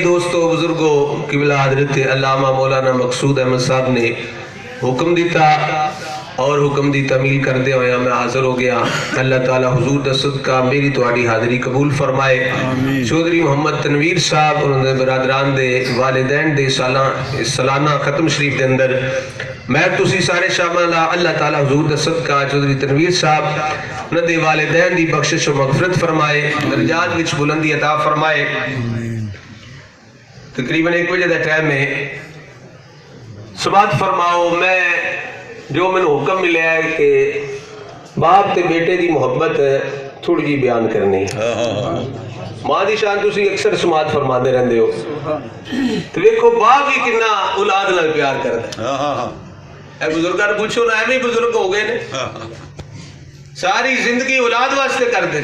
دوستو بزرگوں قبلہ حضرت علامہ مولانا مقصود احمد صاحب نے حکم دیتا اور حکم دی تعمیل کر دے ہویا میں حاضر ہو گیا. اللہ تعالیٰ حضور دا صدقہ میری تواڈی حاضری قبول فرمائے. چودھری محمد تنویر صاحب انہوں نے برادران دے والدین دے سالانہ ختم شریف دے اندر میں تسی سارے شامل اللہ تعالیٰ حضور دا صدقہ چودھری تنویر صاحب انہوں نے والدین دی بخشش و مغفرت فرمائے, درجات وچ بلندی عطا فرمائے. تقریباً 1 بجے دا ٹائم ہے. سماعت فرماؤ, میں جو میں نے حکم ملیا ہے کہ باپ تے بیٹے دی محبت تھوڑی جی بیان کرنی. ماں دی شان تسی اکثر سماعت فرما دے رہندے ہو تو دیکھو باپ بھی کتنا اولاد نال پیار کردا ہے. اے بزرگاں نوں پوچھو نا, ایویں بزرگ ہو گئے نے ساری زندگی اولاد واسطے کر دے.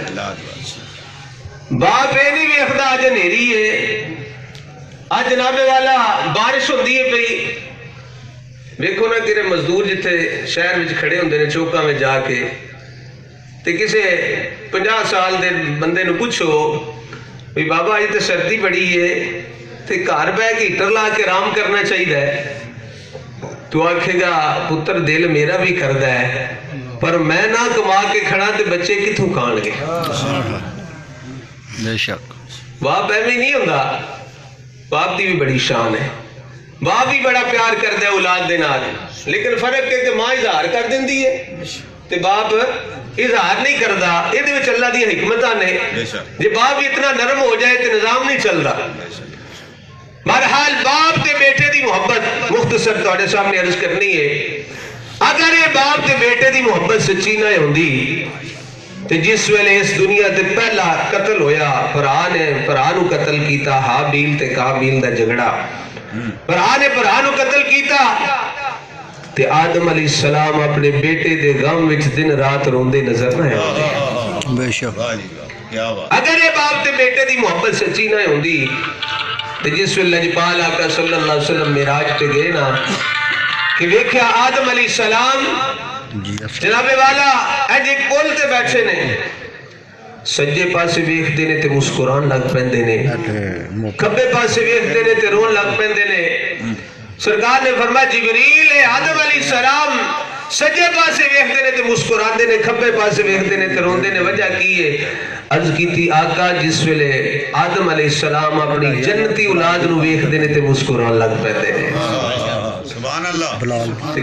باپ اے نہیں ویکھدا اج ہنیری ہے, آج جناب والا بارش ہوندی ہے پئی. ویکھو نا کہ مزدور جتھے شہر وچ کھڑے ہوندے نے چوکاں میں جا کے تے کسے 50 سال دے بندے نوں پوچھو بھی بابا اج تے سردی بڑی ہے تے گھر بیٹھ کے ہیٹر لا کے آرام کرنا چاہیے, تو آکھے گا پتر دل میرا بھی کردا ہے پر میں نہ کما کے کھڑا تے بچے کتھوں کھان گے. بے شک باپ ایویں نہیں ہوندا. باپ دی بھی بڑی شان ہے, باپ بھی بڑا پیار کردا ہے اولاد دے نال, لیکن فرق ہے کہ ماں اظہار کر دیندی ہے تے باپ اظہار نہیں کردا. یہ وچ اللہ دی حکمتاں نے. جے باپ بھی اتنا نرم ہو جائے تے نظام نہیں چلدا. بہرحال باپ تے بیٹے دی محبت مختصر تواڈے سامنے عرض کرنی ہے. اگر یہ باپ تے بیٹے دی محبت سچی نہ ہوندی تے جس ویلے اس دنیا تے پہلا قتل ہویا, بھرا نو قتل کیتا, حابیل تے قابیل دا جھگڑا, بھرا نے بھرا نو قتل کیتا تے آدم علیہ السلام اپنے بیٹے دے غم وچ دن رات روندے نظر نہ آئے. بے شک اگر یہ باپ تے بیٹے دی محبت سچی نہ ہوندی تے جس ویلے لجپال آقا صلی اللہ علیہ وسلم معراج تے گئے نا کہ دیکھیا آدم علیہ السلام جناب والا اج ایک پل تے بیٹھے نے, سجے پاسے ویکھدے نے تے مسکران لگ پیندے نے, کھبے پاسے ویکھدے نے تے رون لگ پیندے نے. سرکار نے فرمایا جبریل اے آدم علیہ السلام سجے پاسے ویکھدے نے تے مسکراندے نے, کھبے پاسے ویکھدے نے تے روندے نے, وجہ کی ہے؟ عرض کیتی آقا جس ویلے آدم علیہ السلام اپنی جنتی اولاد نو ویکھدے نے تے مسکران لگ پیندے نے. سبحان اللہ.